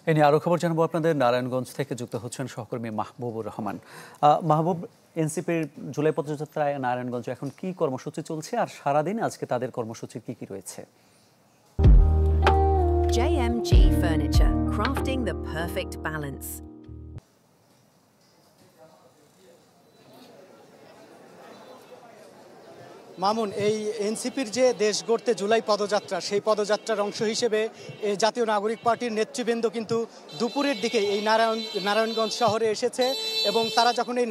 এ নিয়ে আরও খবর জানাবো আপনাদের। নারায়ণগঞ্জ থেকে যুক্ত হচ্ছেন সহকর্মী মাহবুবুর রহমান। মাহবুব, এনসিপির জুলাই পদযাত্রায় নারায়ণগঞ্জে এখন কি কর্মসূচি চলছে, আর সারাদিন আজকে তাদের কর্মসূচি কি কি রয়েছে? JMG Furniture, crafting the perfect balance. Mamun, এই এনসিপির যে দেশ গড়তে জুলাই পদযাত্রা, সেই পদযাত্রার অংশ হিসেবে জাতীয় নাগরিক পার্টির নেতৃবৃন্দ কিন্তু দুপুরের দিকে এই নারায়ণগঞ্জ শহরে এসেছে। এবং তারা যখন এই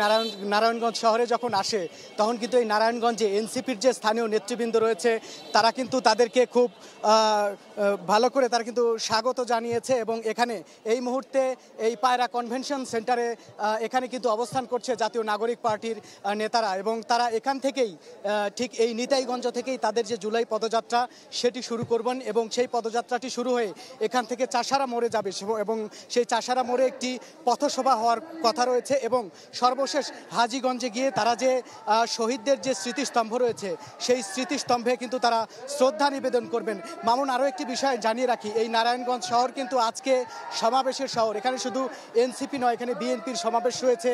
নারায়ণগঞ্জ শহরে যখন আসে, তখন কিন্তু এই নারায়ণগঞ্জে এনসিপির যে স্থানীয় নেতৃবৃন্দ রয়েছে, তারা কিন্তু তাদেরকে খুব ভালো করে তারা কিন্তু স্বাগত জানিয়েছে। এবং এখানে এই মুহূর্তে এই পায়রা কনভেনশন সেন্টারে এখানে কিন্তু অবস্থান করছে জাতীয় নাগরিক পার্টির নেতারা। এবং তারা এখান থেকেই ঠিক এই নিতাইগঞ্জ থেকেই তাদের যে জুলাই পদযাত্রা সেটি শুরু করবেন। এবং সেই পদযাত্রাটি শুরু হয়ে এখান থেকে চাষারা মোড়ে যাবে এবং সেই চাষারা মোড়ে একটি পথসভা হওয়ার কথা রয়েছে। এবং সর্বশেষ হাজীগঞ্জে গিয়ে তারা যে শহীদদের যে স্মৃতিস্তম্ভ রয়েছে, সেই স্মৃতিস্তম্ভে কিন্তু তারা শ্রদ্ধা নিবেদন করবেন। মামুন, আরও একটি বিষয় জানিয়ে রাখি, এই নারায়ণগঞ্জ শহর কিন্তু আজকে সমাবেশের শহর। এখানে শুধু এনসিপি নয়, এখানে বিএনপির সমাবেশ রয়েছে,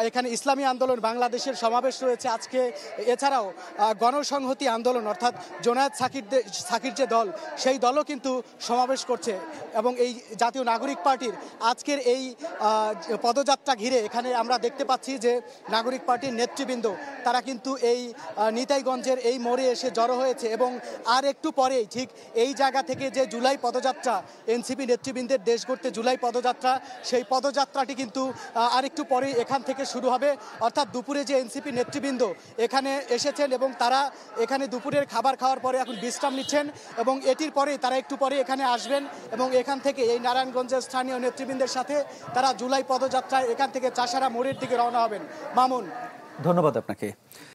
এখানে ইসলামী আন্দোলন বাংলাদেশের সমাবেশ রয়েছে আজকে। এছাড়াও গণসংহতি আন্দোলন অর্থাৎ জোনায়েদ সাকির যে দল, সেই দলও কিন্তু সমাবেশ করছে। এবং এই জাতীয় নাগরিক পার্টির আজকের এই পদযাত্রা ঘিরে এখানে আমরা দেখতে পাচ্ছি যে নাগরিক পার্টির নেতৃবৃন্দ তারা কিন্তু এই নিতাইগঞ্জের এই মোড়ে এসে জড়ো হয়েছে। এবং আর একটু পরেই ঠিক এই জায়গা থেকে যে জুলাই পদযাত্রা, এনসিপি নেতৃবৃন্দের দেশ গড়তে জুলাই পদযাত্রা, সেই পদযাত্রাটি কিন্তু আর একটু পরেই এখান থেকে শুরু হবে। অর্থাৎ দুপুরে যে এনসিপি নেতৃবৃন্দ এখানে এসেছেন এবং তারা এখানে দুপুরের খাবার খাওয়ার পরে এখন বিশ্রাম নিচ্ছেন, এবং এটির পরেই তারা একটু পরে এখানে আসবেন এবং এখান থেকে এই নারায়ণগঞ্জের স্থানীয় নেতৃবৃন্দের সাথে তারা জুলাই পদযাত্রায় এখান থেকে চাষারা মোড়ের দিকে রওনা হবেন। মামুন, ধন্যবাদ আপনাকে।